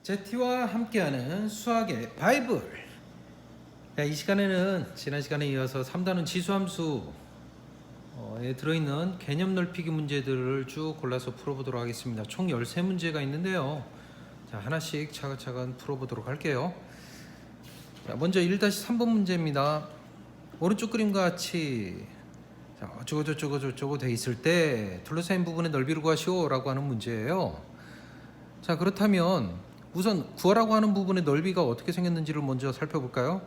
제티와 함께하는 수학의 바이블. 이 시간에는 지난 시간에 이어서 3단원 지수함수에 들어있는 개념 넓히기 문제들을 쭉 골라서 풀어보도록 하겠습니다. 총 13문제가 있는데요. 자, 하나씩 차근차근 풀어보도록 할게요. 자, 먼저 1-3번 문제입니다. 오른쪽 그림과 같이 어쩌고저쩌고 돼 있을 때 둘러싸인 부분의 넓이를 구하시오 라고 하는 문제예요. 자, 그렇다면 우선 구하라고 하는 부분의 넓이가 어떻게 생겼는지를 먼저 살펴볼까요?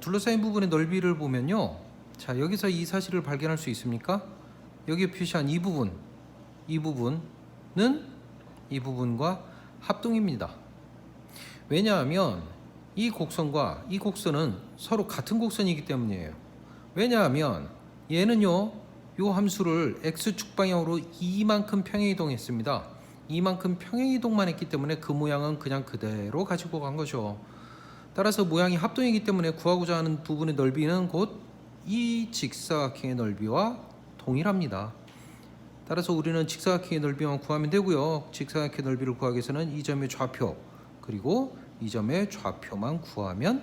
둘러싸인 부분의 넓이를 보면요, 자, 여기서 이 사실을 발견할 수 있습니까? 여기에 표시한 이 부분은 이 부분과 합동입니다. 왜냐하면 이 곡선과 이 곡선은 서로 같은 곡선이기 때문이에요. 왜냐하면 얘는요, 요 함수를 x축 방향으로 이만큼 평행이동했습니다. 이만큼 평행이동만 했기 때문에 그 모양은 그냥 그대로 가지고 간 거죠. 따라서 모양이 합동이기 때문에 구하고자 하는 부분의 넓이는 곧 이 직사각형의 넓이와 동일합니다. 따라서 우리는 직사각형의 넓이만 구하면 되고요. 직사각형의 넓이를 구하기 위해서는 이 점의 좌표 그리고 이 점의 좌표만 구하면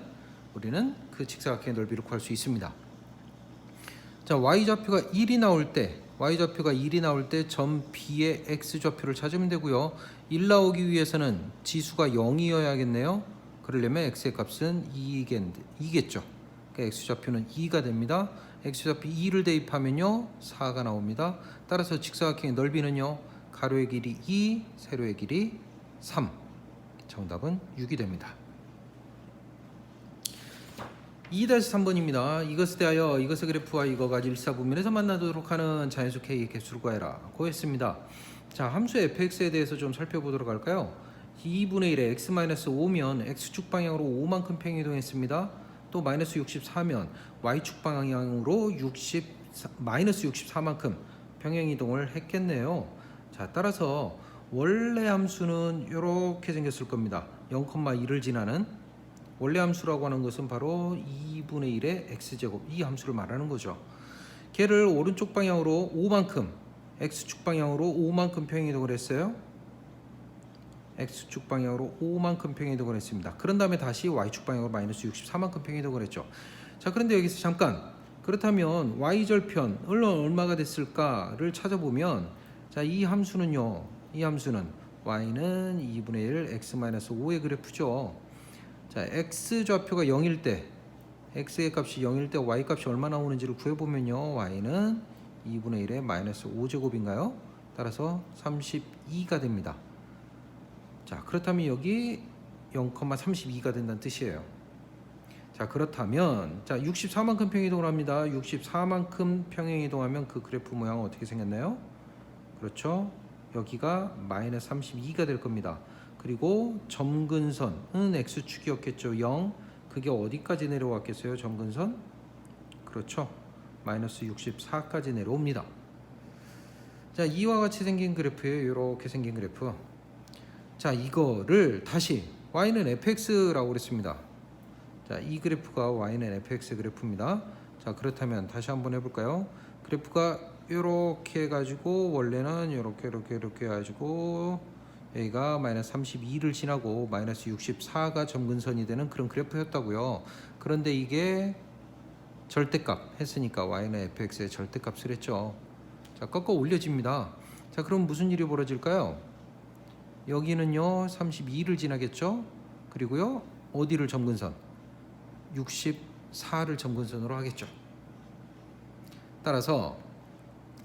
우리는 그 직사각형의 넓이를 구할 수 있습니다. 자, y좌표가 1이 나올 때 점 B의 x좌표를 찾으면 되고요. 1 나오기 위해서는 지수가 0이어야겠네요. 그러려면 x의 값은 2겠죠. 그러니까 x좌표는 2가 됩니다. x좌표 2를 대입하면요, 4가 나옵니다. 따라서 직사각형의 넓이는요, 가로의 길이 2, 세로의 길이 3. 정답은 6이 됩니다. 2-3번입니다. 이것에 대하여 이것의 그래프와 이거가 일사분면에서 만나도록 하는 자연수 K의 개수를 구해라 고 했습니다. 자, 함수 fx에 대해서 좀 살펴보도록 할까요? 2분의 1에 x-5면 x축 방향으로 5만큼 평행이동했습니다. 또 마이너스 64면 y축 방향으로 마이너스 64만큼 평행이동을 했겠네요. 자, 따라서 원래 함수는 이렇게 생겼을 겁니다. 0,1을 지나는 원래 함수라고 하는 것은 바로 2분의 1의 x제곱, 이 함수를 말하는 거죠. 걔를 오른쪽 방향으로 5만큼, x축 방향으로 5만큼 평행이동을 했어요. x축 방향으로 5만큼 평행이동을 했습니다. 그런 다음에 다시 y축 방향으로 마이너스 64만큼 평행이동을 했죠. 자, 그런데 여기서 잠깐, 그렇다면 y절편은 얼마가 됐을까를 찾아보면, 자, 이 함수는요, 이 함수는 y는 2분의 1 x-5의 그래프죠. 자, x좌표가 0일 때, x의 값이 0일 때 y 값이 얼마 나오는지를 구해보면요, y는 2분의 1의 마이너스 5제곱인가요? 따라서 32가 됩니다. 자, 그렇다면 여기 0,32가 된다는 뜻이에요. 자, 그렇다면 자, 64만큼 평행이동을 합니다. 64만큼 평행이동하면 그 그래프 모양은 어떻게 생겼나요? 그렇죠, 여기가 마이너스 32가 될 겁니다. 그리고 점근선은 x축이었겠죠. 0. 그게 어디까지 내려왔겠어요? 점근선? 그렇죠, 마이너스 64까지 내려옵니다. 자, 이와 같이 생긴 그래프예요. 이렇게 생긴 그래프. 자, 이거를 다시 y는 fx라고 그랬습니다. 자, 이 그래프가 y는 fx 그래프입니다. 자, 그렇다면 다시 한번 해볼까요? 그래프가 이렇게 해가지고 원래는 이렇게 해가지고 여기가 마이너스 32를 지나고 마이너스 64가 점근선이 되는 그런 그래프였다고요. 그런데 이게 절대값 했으니까 y는 fx의 절대값을 했죠. 자, 꺾어 올려집니다. 자, 그럼 무슨 일이 벌어질까요? 여기는요, 32를 지나겠죠. 그리고요, 어디를 점근선? 64를 점근선으로 하겠죠. 따라서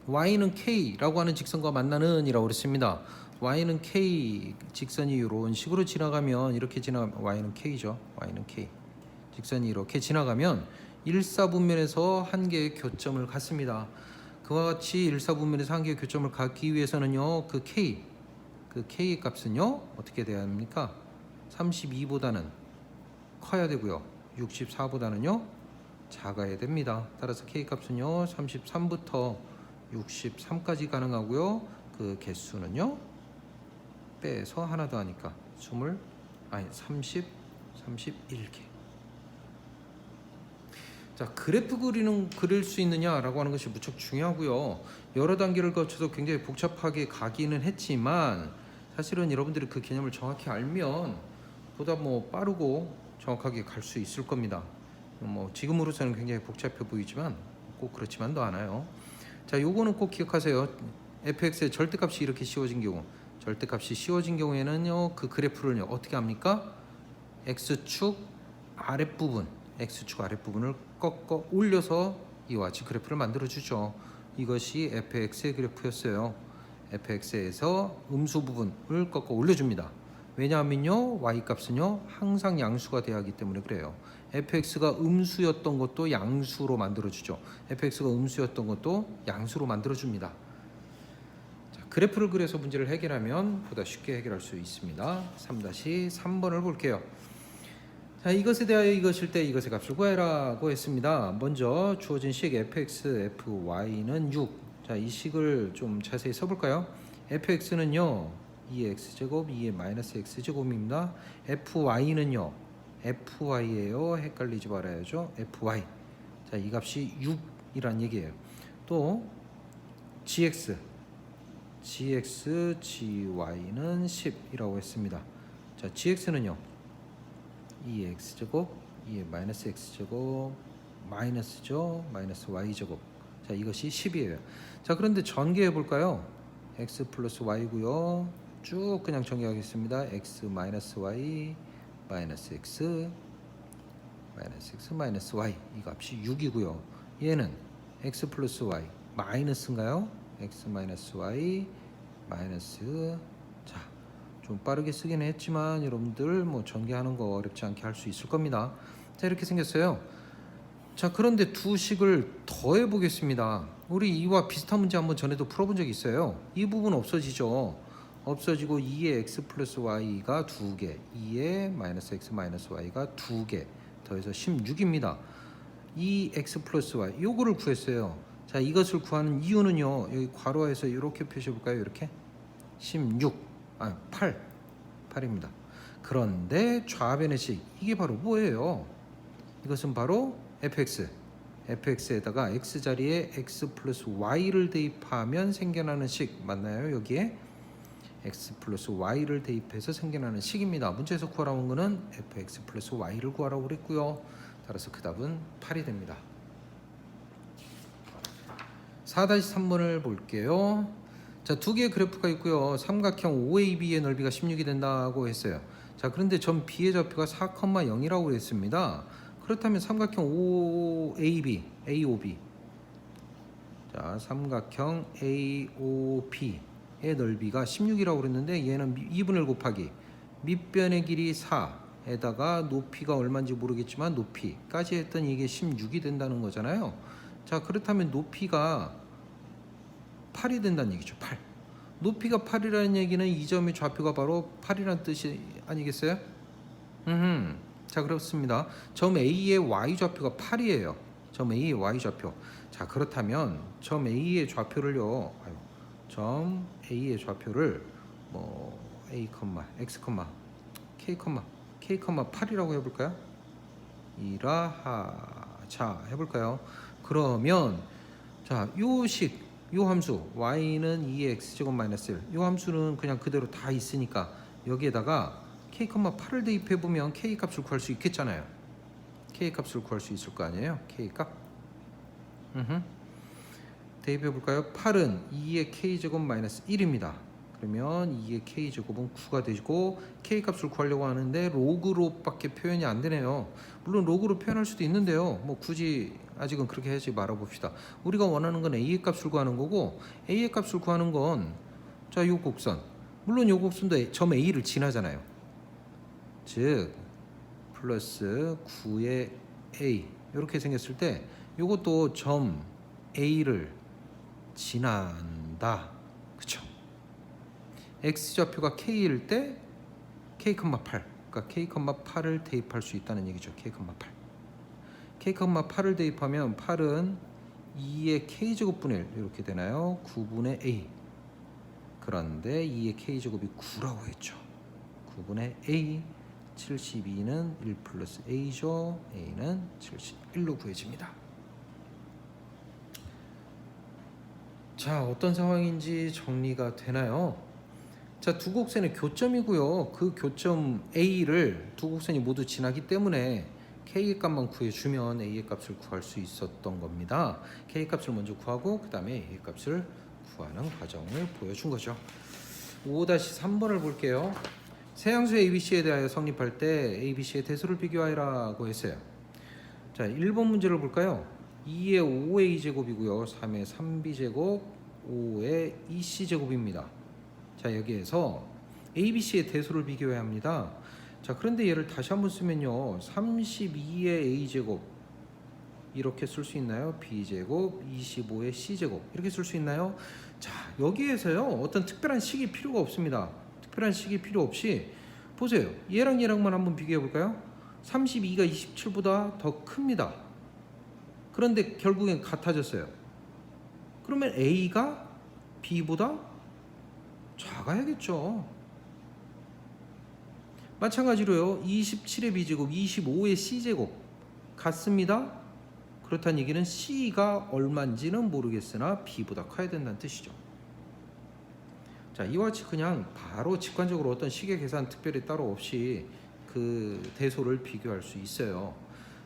y는 k라고 하는 직선과 만나는 이라고 그랬습니다. y는 k 직선이 이런 식으로 지나가면 이렇게 y는 k죠. y는 k 직선이 이렇게 지나가면 일사분면에서 한 개의 교점을 갖습니다. 그와 같이 일사분면에서 한 개의 교점을 갖기 위해서는요, 그 k의 값은요, 어떻게 돼야 합니까? 32보다는 커야 되고요, 64보다는요 작아야 됩니다. 따라서 k 값은요 33부터 63까지 가능하고요, 그 개수는요 빼서 하나 더 하니까 31개. 자, 그래프 그릴 수 있느냐라고 하는 것이 무척 중요하고요. 여러 단계를 거쳐서 굉장히 복잡하게 가기는 했지만 사실은 여러분들이 그 개념을 정확히 알면 보다 뭐 빠르고 정확하게 갈 수 있을 겁니다. 뭐 지금으로서는 굉장히 복잡해 보이지만 꼭 그렇지만도 않아요. 자, 요거는 꼭 기억하세요. fx의 절대값이 이렇게 씌워진 경우, 절대값이 씌워진 경우에는요, 그 그래프를요 어떻게 합니까? x축 아랫부분, x축 아랫부분을 꺾어 올려서 이와 같이 그래프를 만들어 주죠. 이것이 fx의 그래프였어요. fx에서 음수 부분을 꺾어 올려줍니다. 왜냐하면요, y 값은요 항상 양수가 돼야 하기 때문에 그래요. fx가 음수였던 것도 양수로 만들어주죠. fx가 음수였던 것도 양수로 만들어줍니다. 자, 그래프를 그려서 문제를 해결하면 보다 쉽게 해결할 수 있습니다. 3-3번을 볼게요. 자, 이것에 대하여 이것일 때 이것의 값을 구해라고 했습니다. 먼저 주어진 식 fx, fy는 6. 자, 이 식을 좀 자세히 써볼까요? fx는요 2x제곱 2의 마이너스 x제곱입니다. fy는요 fy예요. 헷갈리지 말아야죠. fy. 자, 이 값이 6이란 얘기예요. 또 gx, gy는 10이라고 했습니다. 자, gx는요 2x제곱 2의 마이너스 x제곱 마이너스죠. 마이너스 y제곱. 자, 이것이 10이에요. 자, 그런데 전개해 볼까요? x 플러스 y고요. 쭉 그냥 전개하겠습니다. x 마이너스 y 마이너스 x 마이너스 x 마이너스 y. 이 값이 6이고요. 얘는 x 플러스 y 마이너스인가요? x 마이너스 y 마이너스. 자, 좀 빠르게 쓰긴 했지만 여러분들 뭐 전개하는 거 어렵지 않게 할 수 있을 겁니다. 자, 이렇게 생겼어요. 자, 그런데 두 식을 더해 보겠습니다. 우리 이와 비슷한 문제 한번 전에도 풀어본 적이 있어요. 이 부분 없어지죠. 없어지고 2의 x 플러스 y가 2개, 2의 마이너스 x 마이너스 y가 2개 더해서 16입니다. 이 x 플러스 y 요거를 구했어요. 자, 이것을 구하는 이유는요, 여기 괄호에서 이렇게 표시해 볼까요? 이렇게 8입니다. 그런데 좌변의 식, 이게 바로 뭐예요? 이것은 바로 fx에다가 x 자리에 x 플러스 y를 대입하면 생겨나는 식 맞나요? 여기에 x 플러스 y를 대입해서 생겨나는 식입니다. 문제에서 구하라고 한 거는 fx 플러스 y를 구하라고 그랬고요. 따라서 그 답은 8이 됩니다. 4-3번을 볼게요. 자, 두 개의 그래프가 있고요. 삼각형 OAB의 넓이가 16이 된다고 했어요. 자, 그런데 점 B의 좌표가 4,0이라고 했습니다. 그렇다면 삼각형 AOB. 자, 삼각형 AOB의 넓이가 16이라고 그랬는데 얘는 2분의 1 곱하기 밑변의 길이 4에다가 높이가 얼마인지 모르겠지만 높이까지 했더니 이게 16이 된다는 거잖아요. 자, 그렇다면 높이가 8이 된다는 얘기죠. 8. 높이가 8이라는 얘기는 이 점의 좌표가 바로 8이라는 뜻이 아니겠어요? 자, 그렇습니다. 점 A의 y 좌표가 8이에요. 점 A의 y 좌표. 자, 그렇다면 점 A의 좌표를요. 점 A의 좌표를 뭐 A, X, K, K, 8이라고 해볼까요? 자, 해볼까요? 그러면 자, 요 함수 y는 2의 x제곱 마이너스 1. 요 함수는 그냥 그대로 다 있으니까 여기에다가 k, 8을 대입해보면 k 값을 구할 수 있겠잖아요. k 값을 구할 수 있을 거 아니에요. k 값. 대입해볼까요? 8은 2의 k제곱 마이너스 1입니다. 그러면 2의 k제곱은 9가 되고 k 값을 구하려고 하는데 로그로밖에 표현이 안 되네요. 물론 로그로 표현할 수도 있는데요. 뭐 굳이 아직은 그렇게 하지 말아봅시다. 우리가 원하는 건 a의 값을 구하는 거고 a의 값을 구하는 건 자, 요 곡선. 물론 요 곡선도 점 a를 지나잖아요. 즉 플러스 9의 a 이렇게 생겼을 때 요것도 점 a를 지난다. 그쵸? x 좌표가 k일 때 k, 8 그러니까 k, 8을 대입할 수 있다는 얘기죠. k, 8 k, 8을 대입하면 8은 2의 k제곱분의 1 이렇게 되나요? 9분의 a. 그런데 2의 k제곱이 9라고 했죠. 9분의 a. 72는 1 플러스 a죠. a는 71로 구해집니다. 자, 어떤 상황인지 정리가 되나요? 자, 두 곡선의 교점이고요. 그 교점 A를 두 곡선이 모두 지나기 때문에 K의 값만 구해주면 A의 값을 구할 수 있었던 겁니다. K 값을 먼저 구하고 그 다음에 A의 값을 구하는 과정을 보여준 거죠. 5-3번을 볼게요. 세 함수 ABC에 대하여 성립할 때 ABC의 대수를 비교하라고 했어요. 자, 1번 문제를 볼까요? 2의 5의 2제곱이고요. 3의 3b제곱, 5의 2c제곱입니다. 자, 여기에서 ABC의 대수를 비교해야 합니다. 자, 그런데 얘를 다시 한번 쓰면요. 32의 A제곱 이렇게 쓸 수 있나요? B제곱, 25의 C제곱 이렇게 쓸 수 있나요? 자, 여기에서요. 어떤 특별한 식이 필요가 없습니다. 특별한 식이 필요 없이 보세요. 얘랑 얘랑만 한번 비교해 볼까요? 32가 27보다 더 큽니다. 그런데 결국엔 같아졌어요. 그러면 A가 B보다 작아야겠죠. 마찬가지로요. 27의 B제곱, 25의 C제곱 같습니다. 그렇다는 얘기는 C가 얼마인지는 모르겠으나 B보다 커야 된다는 뜻이죠. 자, 이와 같이 그냥 바로 직관적으로 어떤 식의 계산 특별히 따로 없이 그 대소를 비교할 수 있어요.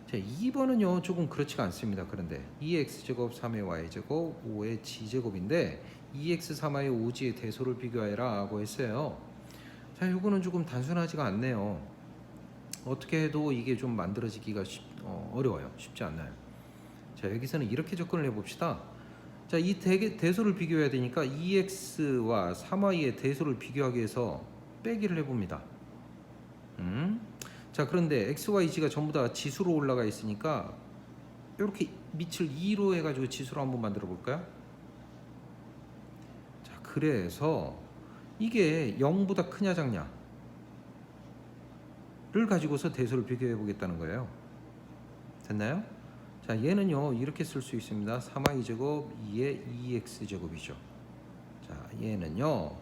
자, 2번은요 조금 그렇지가 않습니다. 그런데 2x제곱 3의 y제곱 5의 g제곱인데 2x 3y 5g의 대소를 비교하라 하고 했어요. 자, 이거는 조금 단순하지가 않네요. 어떻게 해도 이게 좀 만들어지기가 어려워요. 쉽지 않나요? 자, 여기서는 이렇게 접근을 해봅시다. 자, 이 대소를 비교해야 되니까 2x와 3y의 대소를 비교하기 위해서 빼기를 해봅니다. 자, 그런데 x, y, g가 전부 다 지수로 올라가 있으니까 이렇게 밑을 2로 해가지고 지수로 한번 만들어 볼까요? 자, 그래서 이게 0보다 크냐 작냐를 가지고서 대소를 비교해 보겠다는 거예요. 됐나요? 자, 얘는요 이렇게 쓸 수 있습니다. 3y제곱 2의 2x제곱이죠. 자, 얘는요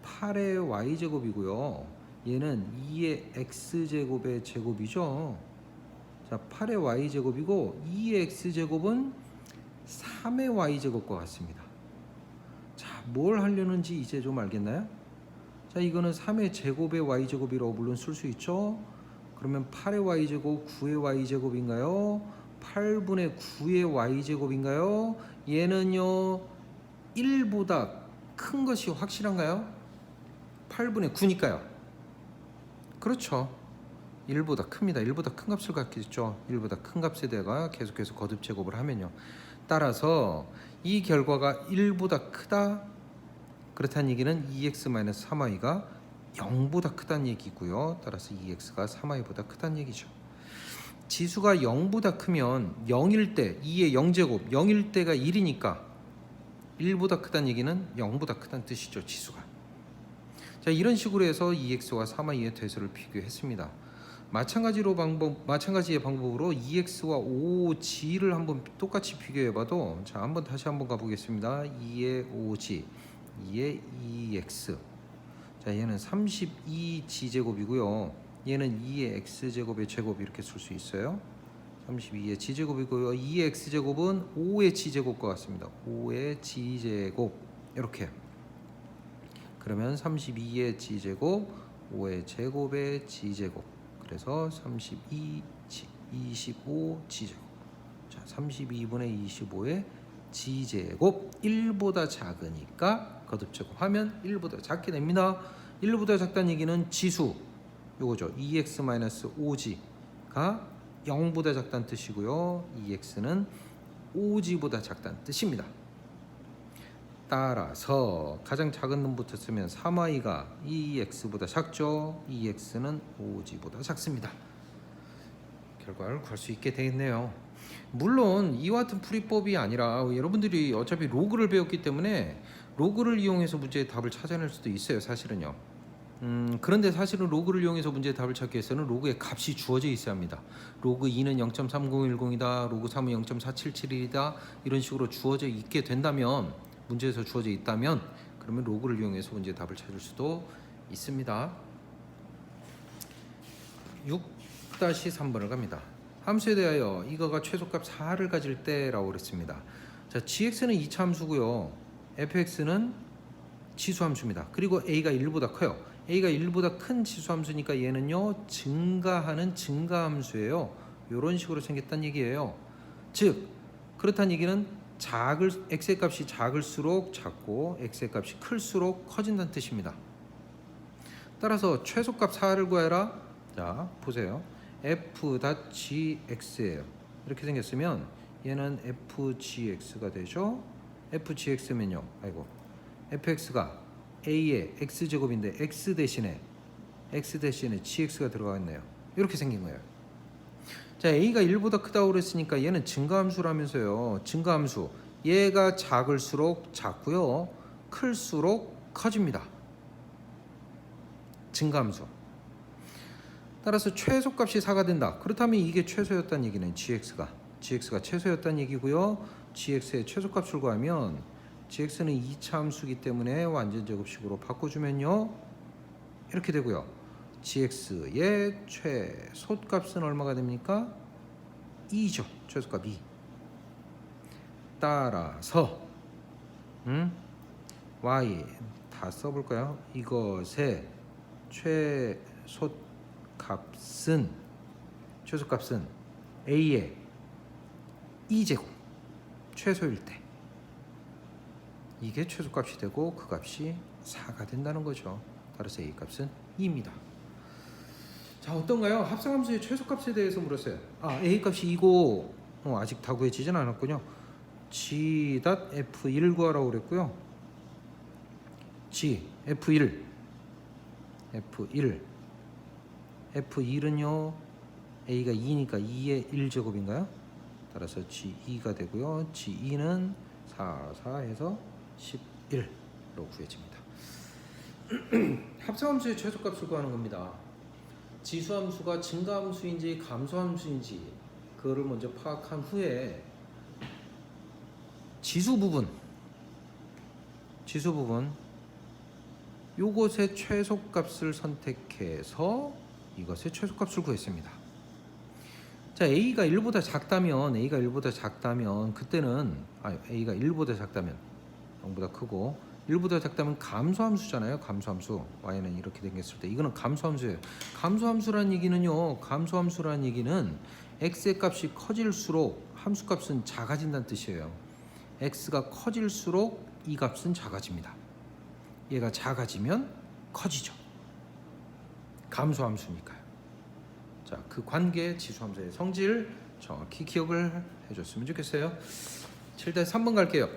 8의 y제곱이고요. 얘는 2의 x제곱의 제곱이죠. 자, 8의 y제곱이고 2의 x제곱은 3의 y제곱과 같습니다. 자, 뭘 하려는지 이제 좀 알겠나요? 자, 이거는 3의 제곱의 y제곱이라고 물론 쓸 수 있죠. 그러면 8의 y제곱 9의 y제곱인가요? 8분의 9의 y제곱인가요? 얘는요 1보다 큰 것이 확실한가요? 8분의 9니까요. 그렇죠. 1보다 큽니다. 1보다 큰 값을 갖겠죠. 1보다 큰 값에다가 계속해서 거듭 제곱을 하면요. 따라서 이 결과가 1보다 크다. 그렇다는 얘기는 2x-3y가 0보다 크다는 얘기고요. 따라서 2x가 3y보다 크다는 얘기죠. 지수가 0보다 크면 0일 때 2의 0제곱 0일 때가 1이니까 1보다 크다는 얘기는 0보다 크다는 뜻이죠. 지수가. 자, 이런 식으로 해서 2x와 3y의 대수를 비교했습니다. 마찬가지의 방법으로 2x와 5g를 한번 똑같이 비교해봐도 자, 다시 한번 가보겠습니다. 2의 5g, 2의 2x. 자, 얘는 32g제곱이고요. 얘는 2의 x제곱의 제곱 이렇게 쓸 수 있어요. 32의 g제곱이고요. 2의 x제곱은 5의 g제곱과 같습니다. 5의 g제곱 이렇게. 그러면 32의 g제곱 5의 제곱의 g제곱 그래서 32 25 g제곱. 자, 32분의 25의 g제곱 1보다 작으니까 거듭제곱하면 1보다 작게 됩니다. 1보다 작다는 얘기는 지수 요거죠. 2x-5g가 0보다 작다는 뜻이고요. 2x는 5g보다 작다는 뜻입니다. 따라서 가장 작은 놈부터 쓰면 3y가 2x보다 작죠. 2x는 5g보다 작습니다. 결과를 구할 수 있게 되겠네요. 물론 이와 같은 풀이법이 아니라 여러분들이 어차피 로그를 배웠기 때문에 로그를 이용해서 문제의 답을 찾아낼 수도 있어요. 사실은요. 그런데 사실은 로그를 이용해서 문제의 답을 찾기 위해서는 로그의 값이 주어져 있어야 합니다. 로그 2는 0.3010이다. 로그 3은 0.4771이다. 이런 식으로 주어져 있게 된다면 문제에서 주어져 있다면 그러면 로그를 이용해서 문제의 답을 찾을 수도 있습니다. 6-3번을 갑니다. 함수에 대하여 이거가 최소값 4를 가질 때라고 그랬습니다. 자, gx는 2차 함수고요. fx는 지수함수입니다. 그리고 a가 1보다 커요. a가 1보다 큰 지수함수니까 얘는요 증가하는 증가함수예요. 이런 식으로 생겼다는 얘기예요. 즉 그렇다는 얘기는 x의 값이 작을수록 작고 x의 값이 클수록 커진다는 뜻입니다. 따라서 최소값 4를 구해라. 자 보세요. f.gx예요. 이렇게 생겼으면 얘는 fgx가 되죠. fgx면요. fx가 a의 x제곱인데 x 대신에 gx가 들어가 있네요. 이렇게 생긴 거예요. 자 a가 1보다 크다고 그랬으니까 얘는 증가함수라면서요. 증가함수 얘가 작을수록 작고요 클수록 커집니다. 증가함수. 따라서 최소값이 4가 된다. 그렇다면 이게 최소였다는 얘기는 gx가 최소였다는 얘기고요. gx의 최소값을 구하면 gx는 2차 함수이기 때문에 완전 제곱식으로 바꿔주면요 이렇게 되고요. gx의 최소값은 얼마가 됩니까? 2죠. 최소값 2. 따라서 y 다 써볼까요? 이것의 최소값은 a의 2제곱 최소일 때 이게 최소값이 되고 그 값이 4가 된다는 거죠. 따라서 a 값은 2입니다. 자 어떤가요? 합성함수의 최소값에 대해서 물었어요. a 값이 2고 아직 다 구해지진 않았군요. g.f1 구하라고 그랬고요. f1은요 a가 2니까 2의 1제곱인가요? 따라서 g2가 되고요. g2는 4 해서 11로 구해집니다. 합성함수의 최소값을 구하는 겁니다. 지수함수가 증가함수인지 감소함수인지 그거를 먼저 파악한 후에 지수 부분 요것의 최소값을 선택해서 이것의 최소값을 구했습니다. 자 a가 1보다 작다면 그때는 a가 1보다 작다면 0보다 크고 1보다 작다면 감소함수잖아요. 감소함수 y는 이렇게 생겼을 때 이거는 감소함수예요. 감소함수라는 얘기는 x의 값이 커질수록 함수값은 작아진다는 뜻이에요. x가 커질수록 이 값은 작아집니다. 얘가 작아지면 커지죠. 감소함수니까요. 자, 그 관계 지수함수의 성질 정확히 기억을 해줬으면 좋겠어요. 7-3번 갈게요.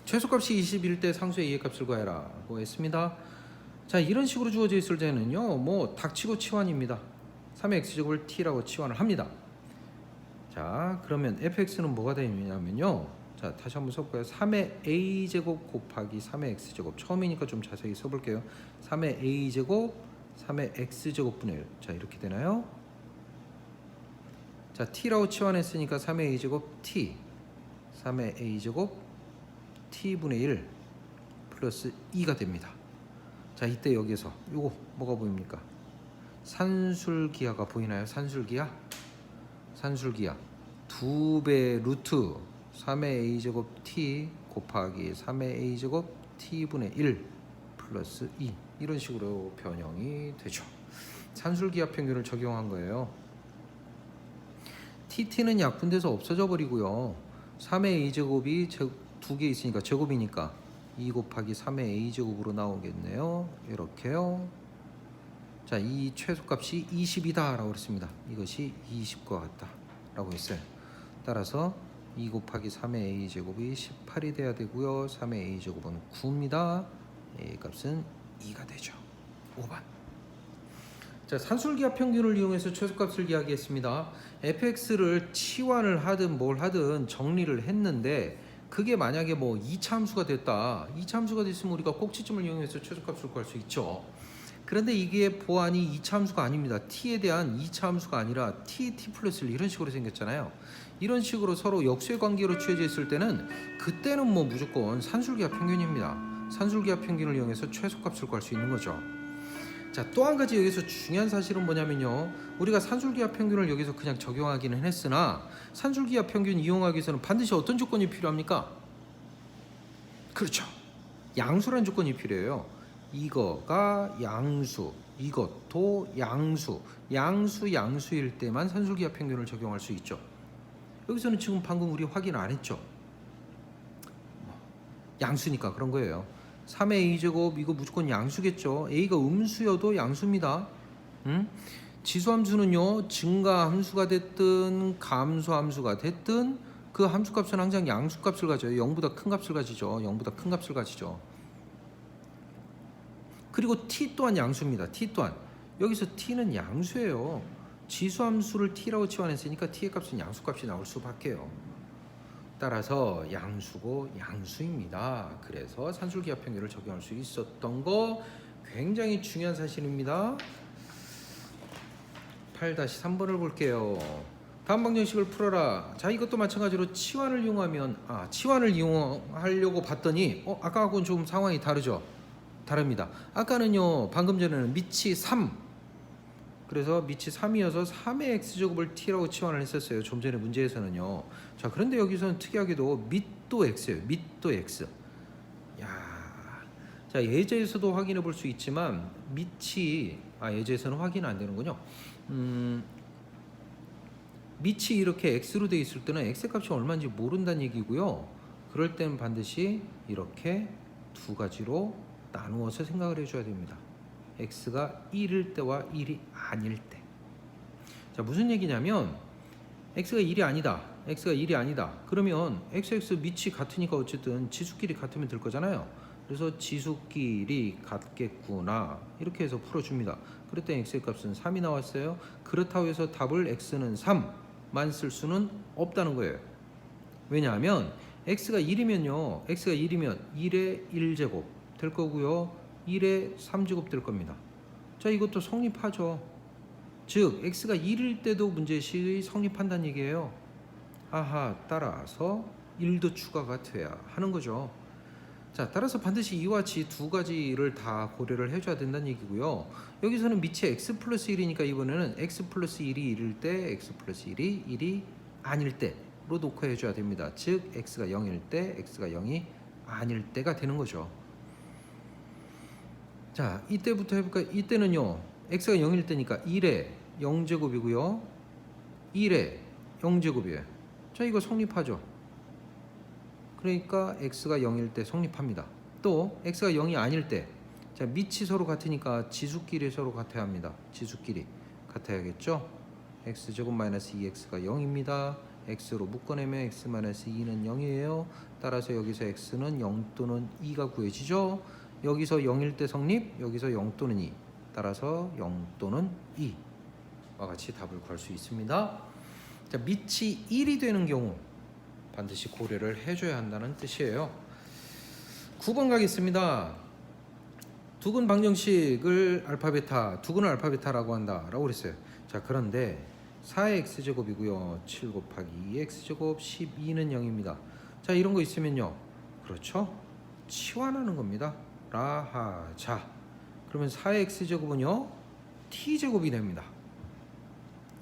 최소값이 21 때 상수의 이의 값을 구해라고 했습니다. 자 이런 식으로 주어져 있을 때는요 뭐 닥치고 치환입니다. 3의 x제곱을 t라고 치환을 합니다. 자 그러면 fx는 뭐가 되냐면요 자 다시 한번 써볼까요? 3의 a제곱 곱하기 3의 x제곱 처음이니까 좀 자세히 써볼게요. 3의 a제곱 3의 x제곱분의 1 자 이렇게 되나요? 자 t라고 치환했으니까 3의 a제곱 t 3의 a제곱 t분의 1 플러스 2가 됩니다. 자 이때 여기에서 요거 뭐가 보입니까? 산술기하가 보이나요? 산술기하 2배 루트 3의 a제곱 t 곱하기 3의 a제곱 t분의 1 플러스 2 이런 식으로 변형이 되죠. 산술기하 평균을 적용한 거예요. tt는 약분돼서 없어져 버리고요. 3의 a제곱이 2개 있으니까 제곱이니까 2 곱하기 3의 a제곱으로 나오겠네요. 이렇게요. 자, 이 최소값이 20이다 라고 그랬습니다. 이것이 20과 같다 라고 했어요. 따라서 2 곱하기 3의 a제곱이 18이 돼야 되고요. 3의 a제곱은 9입니다. a 값은 2가 되죠. 5번. 자, 산술기하 평균을 이용해서 최소값을 이야기했습니다. fx를 치환을 하든 뭘 하든 정리를 했는데 그게 만약에 뭐 2차 함수가 됐다. 2차 함수가 됐으면 우리가 꼭지점을 이용해서 최소값을 구할 수 있죠. 그런데 이게 보안이 2차 함수가 아닙니다. t에 대한 2차 함수가 아니라 t 플러스 1 이런 식으로 생겼잖아요. 이런 식으로 서로 역수의 관계로 취해져 있을 때는 그때는 뭐 무조건 산술기하 평균입니다. 산술기하 평균을 이용해서 최소값을 구할 수 있는 거죠. 자, 또 한 가지 여기서 중요한 사실은 뭐냐면요. 우리가 산술기하 평균을 여기서 그냥 적용하기는 했으나 산술기하 평균 이용하기 위해서는 반드시 어떤 조건이 필요합니까? 그렇죠. 양수라는 조건이 필요해요. 이거가 양수, 이것도 양수, 양수일 때만 산술기하 평균을 적용할 수 있죠. 여기서는 지금 방금 우리 확인 안 했죠. 양수니까 그런 거예요. 3의 a제곱 이거 무조건 양수겠죠. a가 음수여도 양수입니다. 지수함수는요, 증가함수가 됐든 감소함수가 됐든 그 함수값은 항상 양수값을 가져요. 0보다 큰 값을 가지죠. 0보다 큰 값을 가지죠. 그리고 t 또한 양수입니다. t 또한 여기서 t는 양수예요. 지수함수를 t라고 치환했으니까 t의 값은 양수값이 나올 수밖에요. 따라서 양수고 양수입니다. 그래서 산술기하 평균을 적용할 수 있었던 거 굉장히 중요한 사실입니다. 8-3번을 볼게요. 다음 방정식을 풀어라. 자, 이것도 마찬가지로 치환을 이용하면 치환을 이용하려고 봤더니 아까하고는 좀 상황이 다르죠. 다릅니다. 아까는요, 방금 전에는 밑이 3, 그래서 밑이 3이어서 3의 x제곱을 t라고 치환을 했었어요. 좀 전에 문제에서는요. 자, 그런데 여기서는 특이하게도 밑도 x예요. 밑도 x. 자, 예제에서도 확인해 볼 수 있지만 밑이 예제에서는 확인 안 되는군요. 밑이 이렇게 x로 되어 있을 때는 x 값이 얼마인지 모른다는 얘기고요. 그럴 때는 반드시 이렇게 두 가지로 나누어서 생각을 해줘야 됩니다. x가 1일 때와 1이 아닐 때. 자, 무슨 얘기냐면 x가 1이 아니다. x가 1이 아니다. 그러면 xx 밑이 같으니까 어쨌든 지수끼리 같으면 될 거잖아요. 그래서 지수끼리 같겠구나 이렇게 해서 풀어줍니다. 그랬더니 x의 값은 3이 나왔어요. 그렇다고 해서 답을 x는 3만 쓸 수는 없다는 거예요. 왜냐하면 x가 1이면요, x가 1이면 1의 1제곱 될 거고요, 1의 3제곱 될 겁니다. 자, 이것도 성립하죠. 즉 x가 1일 때도 문제식이 성립한다는 얘기예요. 따라서 1도 추가가 돼야 하는 거죠. 자, 따라서 반드시 이와 같이 두 가지를 다 고려를 해줘야 된다는 얘기고요. 여기서는 밑이 x 플러스 1이니까 이번에는 x 플러스 1이 1일 때, x 플러스 1이 1이 아닐 때로 놓고 해줘야 됩니다. 즉 x가 0일 때, x가 0이 아닐 때가 되는 거죠. 자, 이때부터 해볼까요? 이때는요, x가 0일 때니까 1의 0제곱이고요, 1의 0제곱이에요. 자, 이거 성립하죠. 그러니까 x가 0일 때 성립합니다. 또 x가 0이 아닐 때, 자, 밑이 서로 같으니까 지수끼리 서로 같아야 합니다. 지수끼리 같아야겠죠. x제곱 마이너스 2x가 0입니다. x로 묶어내면 x 마이너스 2는 0이에요. 따라서 여기서 x는 0 또는 2가 구해지죠. 여기서 0일 때 성립, 여기서 0 또는 2, 따라서 0 또는 2와 같이 답을 구할 수 있습니다. 자, 밑이 1이 되는 경우 반드시 고려를 해줘야 한다는 뜻이에요. 9번 가겠습니다. 두근 방정식을 알파 베타, 두근을 알파 베타라고 한다라고 그랬어요. 자, 그런데 4의 x제곱이고요, 7 곱하기 2x제곱 12는 0입니다. 자, 이런 거 있으면요, 그렇죠, 치환하는 겁니다. 자, 그러면 4의 x제곱은요, t제곱이 됩니다.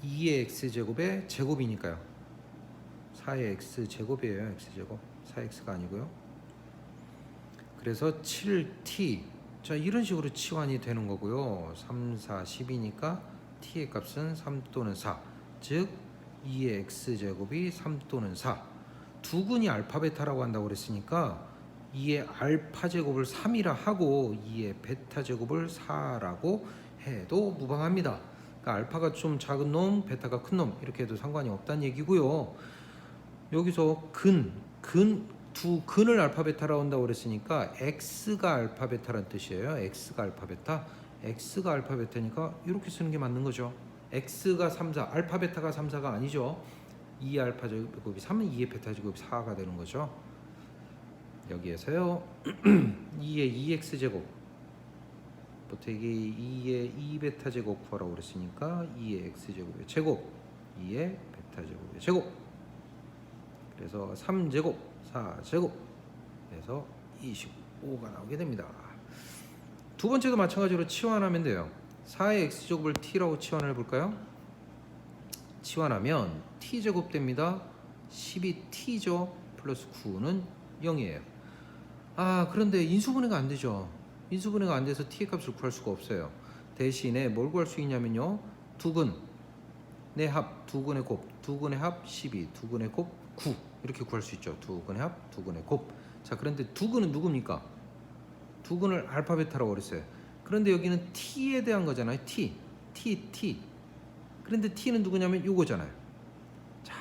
2의 x제곱의 제곱이니까요. 4의 x제곱이에요. x제곱 4x가 아니고요. 그래서 7t, 자, 이런 식으로 치환이 되는 거고요. 3, 4, 10이니까 t의 값은 3 또는 4, 즉 2의 x제곱이 3 또는 4. 두근이 알파 베타라고 한다고 그랬으니까 2의 알파 제곱을 3이라 하고 2의 베타 제곱을 4라고 해도 무방합니다. 그러니까 알파가 좀 작은 놈, 베타가 큰 놈 이렇게 해도 상관이 없다는 얘기고요. 여기서 두 근을 알파 베타라고 한다고 그랬으니까 x가 알파 베타란 뜻이에요. x가 알파 베타, x가 알파 베타니까 이렇게 쓰는 게 맞는 거죠. x가 3, 4, 알파 베타가 3, 4가 아니죠. 2의 알파 제곱이 3은 2의 베타 제곱이 4가 되는 거죠. 여기에서요 2의 2x 제곱 보태기 2의 2베타 제곱 구하라고 그랬으니까 2의 x 제곱의 제곱, 2의 베타 제곱의 제곱, 그래서 3제곱 4제곱 해서 25가 나오게 됩니다. 두 번째도 마찬가지로 치환하면 돼요. 4의 x제곱을 t라고 치환을 해볼까요? 치환하면 t제곱 됩니다. 12t죠. 플러스 9는 0이에요. 그런데 인수분해가 안 되죠. 인수분해가 안 돼서 t의 값을 구할 수가 없어요. 대신에 뭘 구할 수 있냐면요. 두근, 내 합, 두근의 곱, 두근의 합 12, 두근의 곱 9 이렇게 구할 수 있죠. 두근의 합, 두근의 곱. 자, 그런데 두근은 누굽니까? 두근을 알파 베타라고 그랬어요. 그런데 여기는 t에 대한 거잖아요. t. 그런데 t는 누구냐면 요거잖아요. 자,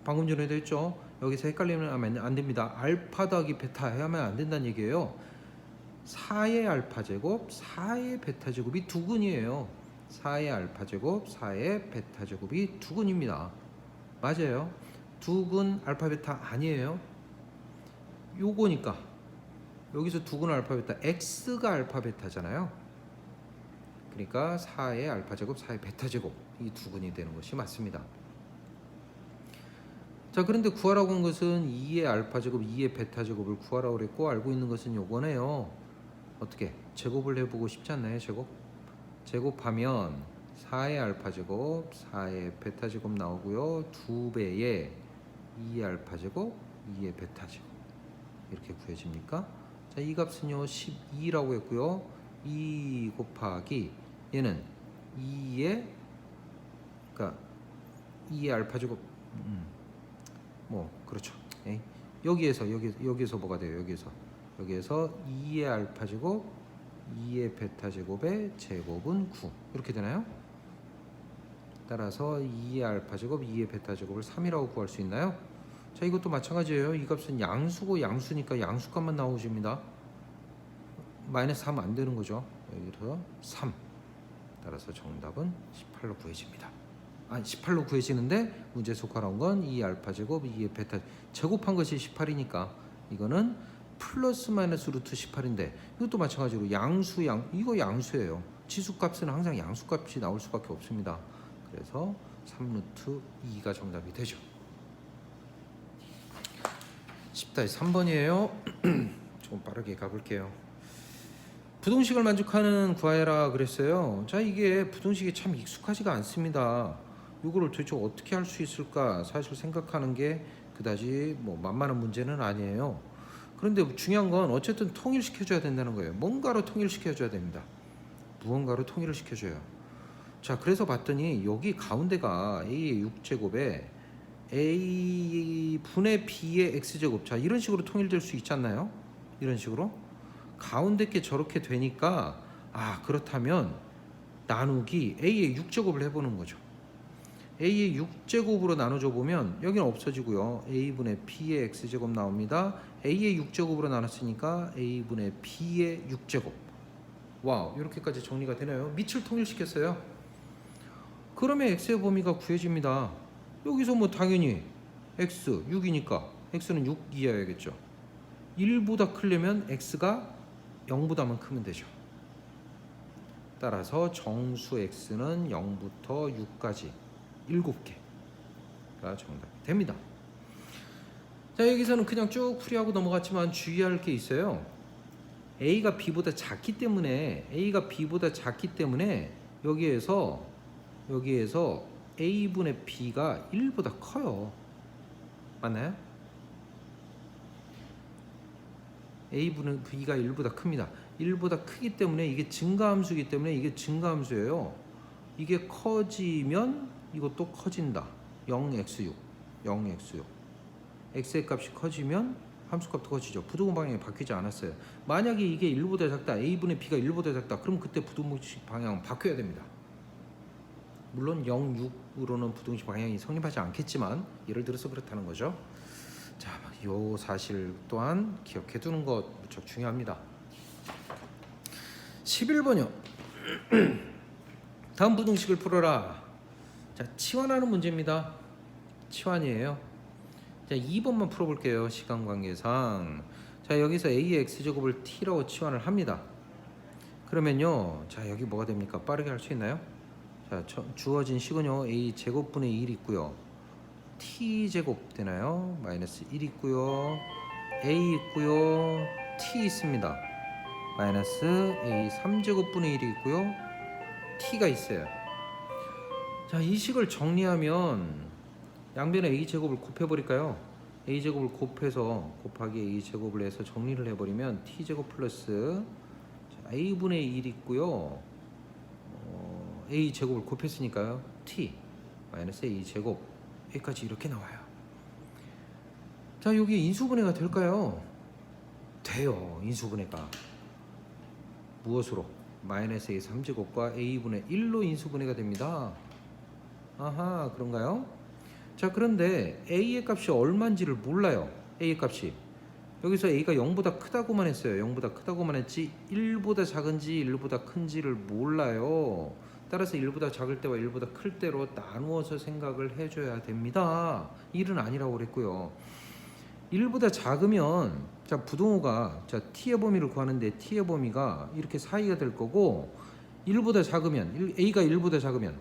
방금 전에도 했죠. 여기서 헷갈리면 안 됩니다. 알파 더하기 베타 해야만 안 된다는 얘기예요. 4의 알파 제곱, 4의 베타 제곱이 두근이에요. 4의 알파 제곱, 4의 베타 제곱이 두근입니다. 맞아요. 두근 알파 베타 아니에요. 요거니까 여기서 두근 알파 베타, x가 알파 베타잖아요. 그러니까 4의 알파 제곱, 4의 베타 제곱 이 두근이 되는 것이 맞습니다. 자, 그런데 구하라고 한 것은 2의 알파 제곱, 2의 베타 제곱을 구하라고 그랬고, 알고 있는 것은 요거네요. 어떻게 제곱을 해보고 싶지 않나요? 제곱하면 4의 알파 제곱, 4의 베타 제곱 나오고요. 2배의 2의 알파 제곱, 2의 베타 제곱 이렇게 구해집니까? 자, 이 값은요 12라고 했고요. 2 곱하기 얘는 2의 그러니까 2의 알파 제곱 그렇죠. 에이. 여기에서 뭐가 돼요? 여기에서 2의 알파 제곱, 2의 베타 제곱의 제곱은 9 이렇게 되나요? 따라서 2의 알파 제곱, 2의 베타 제곱을 3이라고 구할 수 있나요? 자, 이것도 마찬가지예요. 이 값은 양수고 양수니까 양수값만 나오십니다. 마이너스 3 안 되는 거죠. 여기서 3. 따라서 정답은 18로 구해집니다. 18로 구해지는데 문제에서 구하라는 건 2 알파 제곱 2의 베타 제곱한 것이 18이니까 이거는 플러스 마이너스 루트 18인데 이것도 마찬가지로 이거 양수예요. 지수값은 항상 양수값이 나올 수밖에 없습니다. 그래서 3루트 2가 정답이 되죠. 10-3번이에요. 조금 빠르게 가볼게요. 부등식을 만족하는 구하여라 그랬어요. 자, 이게 부등식이 참 익숙하지가 않습니다. 이거를 도대체 어떻게 할 수 있을까 사실 생각하는 게 그다지 만만한 문제는 아니에요. 그런데 중요한 건 어쨌든 통일시켜줘야 된다는 거예요. 뭔가로 통일시켜줘야 됩니다. 무언가로 통일을 시켜줘요. 자, 그래서 봤더니 여기 가운데가 A의 6제곱에 A분의 B의 X제곱, 자 이런 식으로 통일될 수 있지 않나요? 이런 식으로 가운데 게 저렇게 되니까 그렇다면 나누기 A의 6제곱을 해보는 거죠. A의 6제곱으로 나눠줘 보면 여기는 없어지고요. A분의 B의 X제곱 나옵니다. A의 6제곱으로 나눴으니까 A분의 B의 6제곱. 와우, 이렇게까지 정리가 되나요? 밑을 통일시켰어요. 그러면 X의 범위가 구해집니다. 여기서 당연히 X 6이니까 X는 6이어야겠죠. 1보다 크려면 X가 0보다만 크면 되죠. 따라서 정수 X는 0부터 6까지 7개가 정답이 됩니다. 자, 여기서는 그냥 쭉 풀이하고 넘어갔지만 주의할 게 있어요. A가 B보다 작기 때문에 여기에서 A분의 B가 1보다 커요. 맞나요? A분의 B가 1보다 큽니다. 1보다 크기 때문에 이게 증가함수이기 때문에 이게 증가함수예요. 이게 커지면 이것도 커진다. 0x6 x의 값이 커지면 함수값도 커지죠. 부등호 방향이 바뀌지 않았어요. 만약에 이게 1보다 작다, A분의 B가 1보다 작다, 그럼 그때 부등식 방향은 바뀌어야 됩니다. 물론 0, 6으로는 부등식 방향이 성립하지 않겠지만 예를 들어서 그렇다는 거죠. 자, 이 사실 또한 기억해 두는 것 무척 중요합니다. 11번이요. 다음 부등식을 풀어라. 자, 치환하는 문제입니다. 치환이에요. 자, 2번만 풀어볼게요. 시간 관계상. 자, 여기서 A의 X제곱을 T라고 치환을 합니다. 그러면요, 자, 여기 뭐가 됩니까? 빠르게 할 수 있나요? 자, 주어진 식은요, A 제곱분의 1 있고요. T 제곱 되나요? 마이너스 1 있고요. A 있고요. T 있습니다. 마이너스 A 3제곱분의 1이 있고요. T가 있어요. 자, 이 식을 정리하면 양변에 A 제곱을 곱해버릴까요? a제곱을 곱해서 곱하기 a제곱을 해서 정리를 해버리면 t제곱 플러스 a분의 1 있고요. a제곱을 곱했으니까요. t 마이너스 a제곱 여기까지 이렇게 나와요. 자, 여기 인수분해가 될까요? 돼요. 인수분해가 무엇으로? 마이너스 a 3제곱과 a분의 1로 인수분해가 됩니다. 아하, 그런가요? 자, 그런데 a의 값이 얼마인지를 몰라요. a의 값이 여기서 a가 0보다 크다고만 했어요. 0보다 크다고만 했지 1보다 작은지 1보다 큰지를 몰라요. 따라서 1보다 작을 때와 1보다 클 때로 나누어서 생각을 해줘야 됩니다. 1은 아니라고 그랬고요. 1보다 작으면 자, 부동호가 자, t의 범위를 구하는데 t의 범위가 이렇게 사이가 될 거고 1보다 작으면 a가 1보다 작으면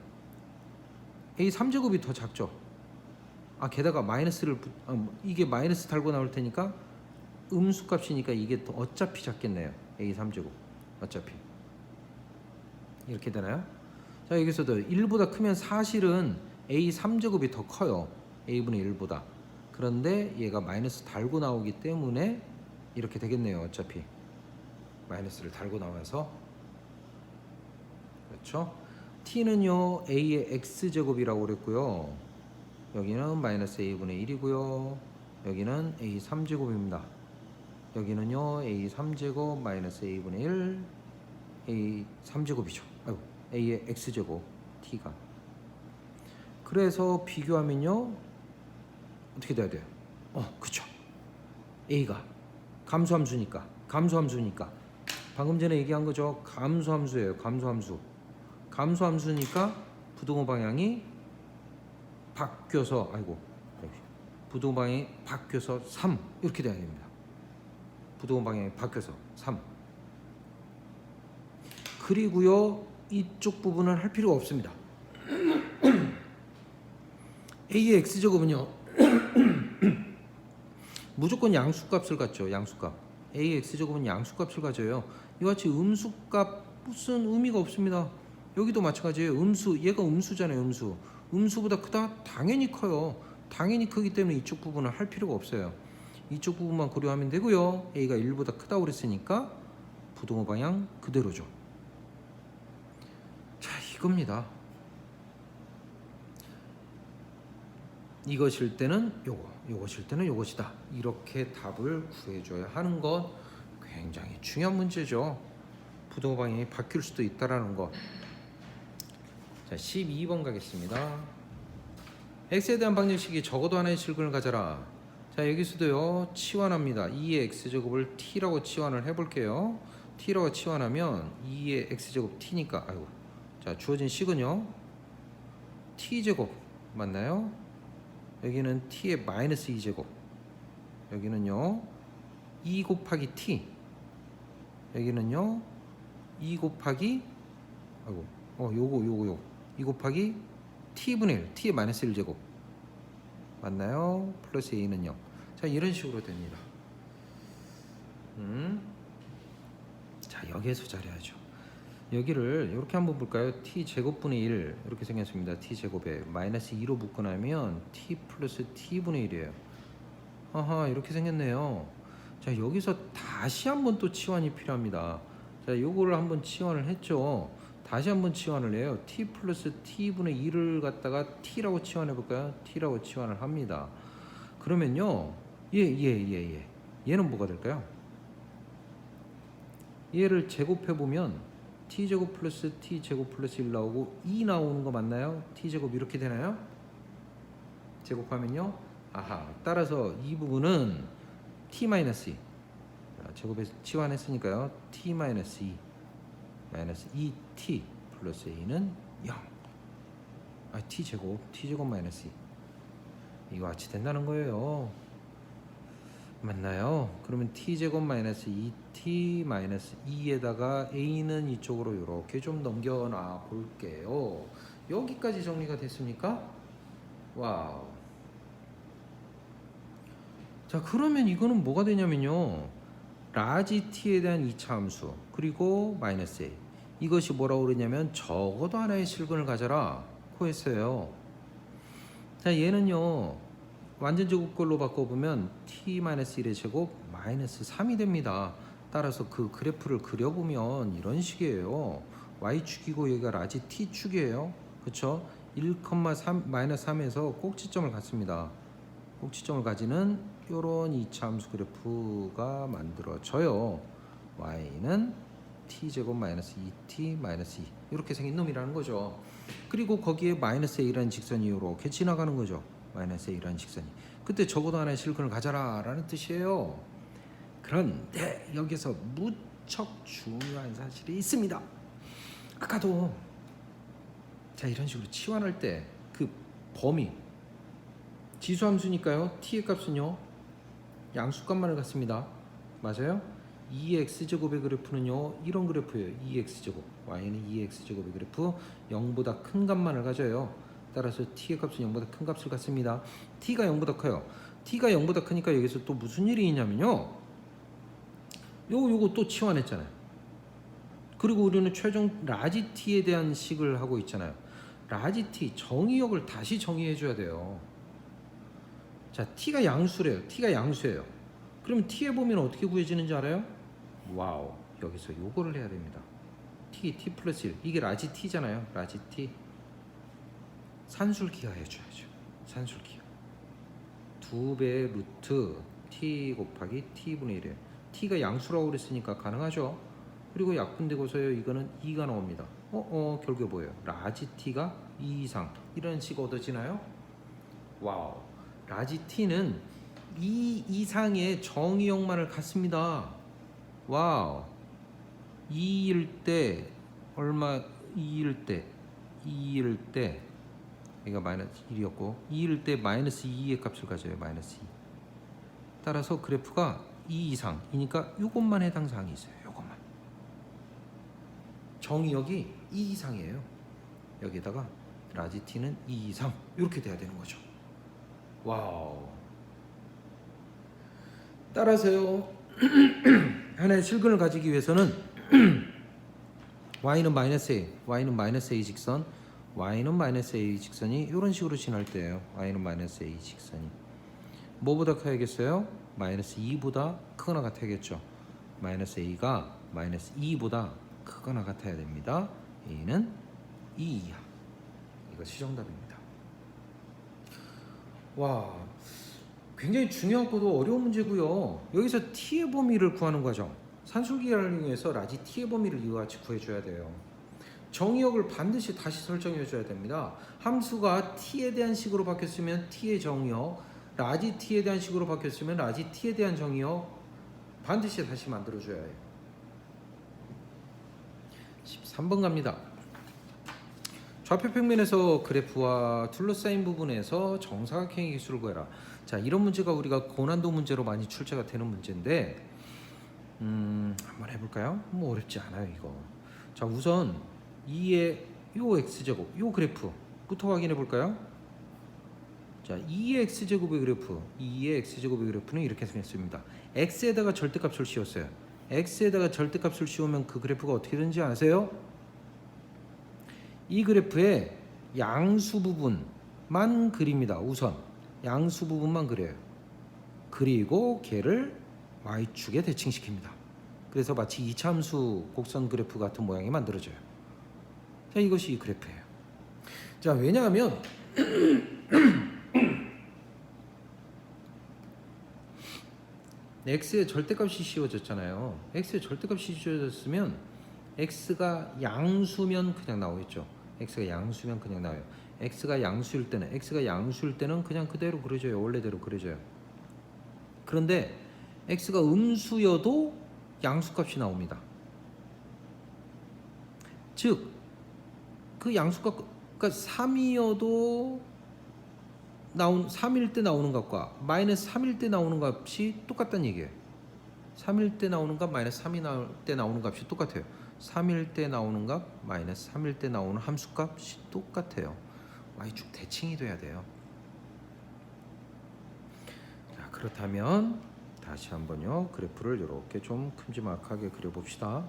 a 3제곱이 더 작죠. 게다가 마이너스를 이게 마이너스 달고 나올 테니까 음수값이니까 이게 더 어차피 작겠네요. a 3제곱 어차피 이렇게 되나요? 자, 여기서도 1보다 크면 사실은 a 3제곱이 더 커요. a분의 1보다. 그런데 얘가 마이너스 달고 나오기 때문에 이렇게 되겠네요. 어차피 마이너스를 달고 나와서 그렇죠? t는요 a의 x제곱이라고 그랬고요. 여기는 마이너스 a분의 1이고요. 여기는 a 3제곱입니다. 여기는요 a 3제곱 마이너스 a분의 1 a 3제곱이죠. a의 x제곱 t가. 그래서 비교하면요 어떻게 돼야 돼요? 그쵸. a가 감소함수니까 방금 전에 얘기한 거죠. 감소함수예요. 감소함수니까 부동호 방향이 바뀌어서 부동호 방향이 바뀌어서 3 이렇게 돼야 됩니다. 부동호 방향이 바뀌어서 3. 그리고요 이쪽 부분은 할 필요가 없습니다. a의 x제곱은요 무조건 양수값을 갖죠. 양수값. a의 x제곱은 양수값을 가져요. 이와 같이 음수값 무슨 의미가 없습니다. 여기도 마찬가지예요. 얘가 음수잖아요. 음수보다 크다? 당연히 커요. 당연히 크기 때문에 이쪽 부분은 할 필요가 없어요. 이쪽 부분만 고려하면 되고요. a가 1보다 크다고 그랬으니까 부동호 방향 그대로죠. 자, 이겁니다. 이것일 때는 요것일 때는 요것이다. 이렇게 답을 구해줘야 하는 것 굉장히 중요한 문제죠. 부동호 방향이 바뀔 수도 있다라는 것. 자, 12번 가겠습니다. x에 대한 방정식이 적어도 하나의 실근을 가져라. 자, 여기서도요 치환합니다. 2의 x제곱을 t라고 치환을 해볼게요. t라고 치환하면 2의 x제곱 t니까 자, 주어진 식은요 t제곱 맞나요? 여기는 t의 마이너스 2제곱, 여기는요 2 곱하기 t, 여기는요 2 곱하기 요거 2 곱하기 t분의 1, t의 마이너스 1제곱 맞나요? 플러스 a는 0. 자, 이런 식으로 됩니다. 자, 여기에서 잘해야죠. 여기를 이렇게 한번 볼까요? t제곱분의 1 이렇게 생겼습니다. t제곱에 마이너스 2로 묶어나면 t 플러스 t분의 1이에요. 아하, 이렇게 생겼네요. 자, 여기서 다시 한번 또 치환이 필요합니다. 자, 요거를 한번 치환을 했죠. 다시 한번 치환을 해요. t 플러스 t분의 1을 갖다가 t라고 치환해 볼까요? t라고 치환을 합니다. 그러면요 얘는 뭐가 될까요? 얘를 제곱해 보면 t제곱 플러스 t제곱 플러스 1 나오고 2 나오는 거 맞나요? t제곱 이렇게 되나요? 제곱하면요 따라서 이 부분은 t-2 제곱에 치환했으니까요 t-2 마이너스 2t 플러스 a는 0. t제곱 마이너스 2 이거 같이 된다는 거예요. 맞나요? 그러면 t제곱 마이너스 2t 마이너스 2에다가 a는 이쪽으로 이렇게 좀 넘겨놔 볼게요. 여기까지 정리가 됐습니까? 와우. 자, 그러면 이거는 뭐가 되냐면요 라지 t에 대한 2차 함수 그리고 마이너스 a, 이것이 뭐라고 그러냐면 적어도 하나의 실근을 가져라 코 했어요. 자, 얘는요 완전 제곱꼴로 바꿔보면 t-1의 제곱 마이너스 3이 됩니다. 따라서 그 그래프를 그려보면 이런 식이에요. y축이고 여기가 라지 t축이에요. 그쵸? 1,3 마이너스 3에서 꼭지점을 갖습니다. 꼭지점을 가지는 이런 이차함수 그래프가 만들어져요. y는 t제곱 마이너스 2t 마이너스 2 이렇게 생긴 놈이라는 거죠. 그리고 거기에 마이너스 a라는 직선이 이렇게 지나가는 거죠. 마이너스 a라는 직선이. 그때 적어도 하나의 실근을 가져라 라는 뜻이에요. 그런데 여기서 무척 중요한 사실이 있습니다. 아까도 자 이런 식으로 치환할 때 그 범위 지수함수니까요. t의 값은요 양수값만을 갖습니다. 맞아요? 2x제곱의 그래프는요 이런 그래프예요. 2x제곱 y는 2x제곱의 그래프 0보다 큰 값만을 가져요. 따라서 t의 값은 0보다 큰 값을 갖습니다. t가 0보다 커요. t가 0보다 크니까 여기서 또 무슨 일이 있냐면요 요거 또 치환했잖아요. 그리고 우리는 최종 라지 t에 대한 식을 하고 있잖아요. 라지 t 정의역을 다시 정의해 줘야 돼요. 자, t가 양수래요. t가 양수예요. 그러면 t의 범위는 어떻게 구해지는지 알아요? 와우, 여기서 요거를 해야 됩니다. t 플러스 1 이게 라지 t잖아요. 라지 t 산술기하 해줘야죠. 산술기하 2배 루트 t 곱하기 t분의 1이에요. t가 양수라고 그랬으니까 가능하죠. 그리고 약분되고서요 이거는 2가 나옵니다. 결국에 뭐예요? 라지 t가 2 이상 이런 식 얻어지나요? 와우, 라지 t는 2 이상의 정의역만을 갖습니다. 와우, 2일 때 얼마? 2일 때 얘가 마이너스 1이었고 2일 때 마이너스 2의 값을 가져요. 마이너스 2. 따라서 그래프가 2 이상이니까 이것만 해당 사항이 있어요. 이것만. 정의역이 2 이상이에요. 여기다가 라지 t는 2 이상 이렇게 돼야 되는 거죠. 와우. 따라서요 하나의 실근을 가지기 위해서는 y는 마이너스 a, y는 마이너스 a 직선, y는 마이너스 a 직선이 이런 식으로 지날 때예요. y는 마이너스 a 직선이 뭐보다 커야겠어요? 마이너스 2보다 크거나 같아야겠죠. 마이너스 a가 마이너스 2보다 크거나 같아야 됩니다. a는 2 이하. 이것이 정답입니다. 와, 굉장히 중요하고도 어려운 문제고요. 여기서 t의 범위를 구하는 거죠. 산술기하를 이용해서 라지 t의 범위를 이와 같이 구해줘야 돼요. 정의역을 반드시 다시 설정해줘야 됩니다. 함수가 t에 대한 식으로 바뀌었으면 t의 정의역, 라지 t에 대한 식으로 바뀌었으면 라지 t에 대한 정의역 반드시 다시 만들어줘야 해요. 13번 갑니다. 좌표 평면에서 그래프와 둘러싸인 부분에서 정사각형의 기수를 구해라. 자, 이런 문제가 우리가 고난도 문제로 많이 출제가 되는 문제인데 한번 해볼까요? 뭐 어렵지 않아요 이거. 자, 우선 2의 요 x제곱 요 그래프부터 확인해 볼까요? 자, 2의 x제곱의 그래프 2의 x제곱의 그래프는 이렇게 생겼습니다. x에다가 절대값을 씌웠어요. x에다가 절대값을 씌우면 그 그래프가 어떻게 되는지 아세요? 이 그래프의 양수 부분만 그립니다. 우선 양수 부분만 그려요. 그리고 걔를 y축에 대칭시킵니다. 그래서 마치 이차함수 곡선 그래프 같은 모양이 만들어져요. 자, 이것이 이 그래프예요. 자, 왜냐하면 x의 절대값이 씌워졌잖아요. x의 절대값이 씌워졌으면 x가 양수면 그냥 나오겠죠. x가 양수면 그냥 나와요. x가 양수일 때는 그냥 그대로 그려져요. 원래대로 그려져요. 그런데 x가 음수여도 양수값이 나옵니다. 즉 그 양수값, 그러니까 3이어도 3일 때 나오는 값과 마이너스 3일 때 나오는 값이 똑같다는 얘기예요. 3일 때 나오는 값 마이너스 3일 때 나오는 값이 똑같아요. 3일 때 나오는 값 마이너스 3일 때 나오는 함수값이 똑같아요. y축 대칭이 돼야 돼요. 자, 그렇다면 다시 한번요 그래프를 이렇게 좀 큼지막하게 그려봅시다.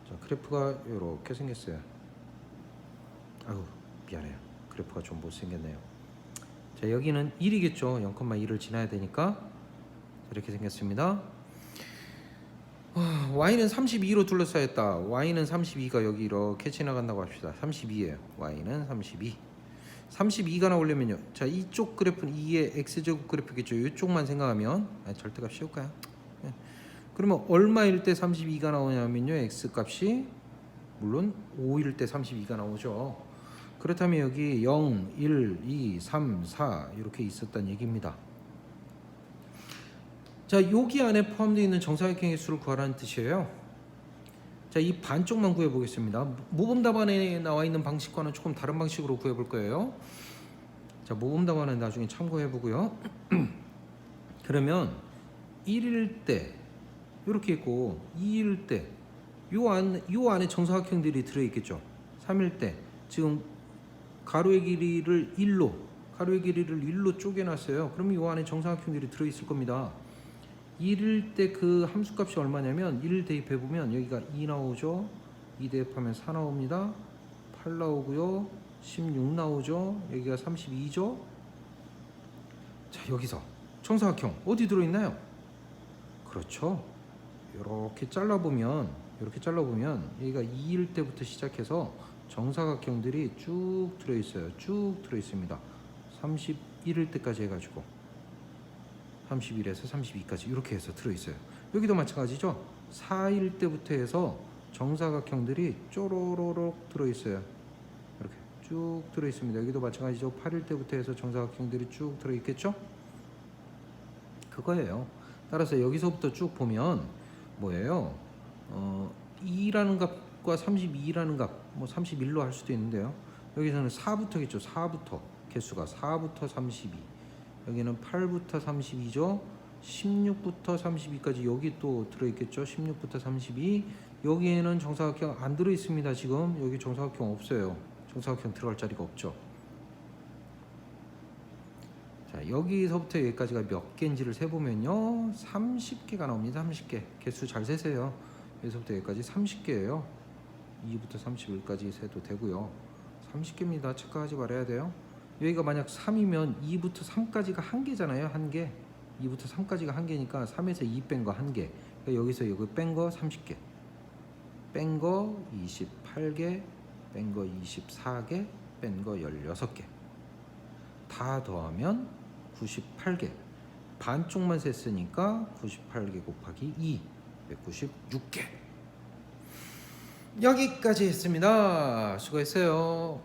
자, 그래프가 이렇게 생겼어요. 아유, 미안해요. 그래프가 좀 못생겼네요. 자, 자, 여기는 1이겠죠. 0,1을 지나야 되니까 이렇게 생겼습니다. y는 32로 둘러싸였다. y는 32가 여기 이렇게 지나간다고 합시다. 32예요. y는 32. 32가 나오려면요. 자, 이쪽 그래프는 2의 x제곱 그래프겠죠. 이쪽만 생각하면 절대값 씌울까요? 네. 그러면 얼마일 때 32가 나오냐면요. x값이 물론 5일 때 32가 나오죠. 그렇다면 여기 0, 1, 2, 3, 4 이렇게 있었다는 얘기입니다. 자, 여기 안에 포함되어 있는 정사각형의 수를 구하라는 뜻이에요. 자, 이 반쪽만 구해 보겠습니다. 모범 답안에 나와 있는 방식과는 조금 다른 방식으로 구해 볼 거예요. 자, 모범 답안은 나중에 참고해 보고요. 그러면 1일 때 이렇게 있고 2일 때 요 안에 정사각형들이 들어 있겠죠. 3일 때 지금 가로의 길이를 1로 쪼개 놨어요. 그러면 요 안에 정사각형들이 들어 있을 겁니다. 1일 때 그 함수값이 얼마냐면 1을 대입해 보면 여기가 2 나오죠. 2 대입하면 4 나옵니다. 8 나오고요. 16 나오죠. 여기가 32죠. 자, 여기서 정사각형 어디 들어 있나요? 그렇죠. 이렇게 잘라보면 여기가 2일 때부터 시작해서 정사각형들이 쭉 들어 있어요. 쭉 들어 있습니다. 31일 때까지 해가지고 31에서 32까지 이렇게 해서 들어있어요. 여기도 마찬가지죠. 4일 때부터 해서 정사각형들이 쪼로로록 들어있어요. 이렇게 쭉 들어있습니다. 여기도 마찬가지죠. 8일 때부터 해서 정사각형들이 쭉 들어있겠죠. 그거예요. 따라서 여기서부터 쭉 보면 뭐예요? 2라는 값과 32라는 값, 뭐 31로 할 수도 있는데요. 여기서는 4부터겠죠. 4부터 개수가 4부터 32. 여기는 8부터 32죠. 16부터 32까지 여기 또 들어있겠죠. 16부터 32. 여기에는 정사각형 안 들어있습니다. 지금 여기 정사각형 없어요. 정사각형 들어갈 자리가 없죠. 자, 여기서부터 여기까지가 몇 개인지를 세보면요. 30개가 나옵니다. 30개. 개수 잘 세세요. 여기서부터 여기까지 30개예요. 2부터 31까지 세도 되고요. 30개입니다. 착각하지 말아야 돼요. 여기가 만약 3이면 2부터 3까지가 1개잖아요. 1개. 2부터 3까지가 1개니까 3에서 2 뺀 거 1개. 그러니까 여기서 여기 뺀 거 30개. 뺀 거 28개. 뺀 거 24개. 뺀 거 16개. 다 더하면 98개. 반쪽만 셌으니까 98개 곱하기 2. 196개. 여기까지 했습니다. 수고했어요.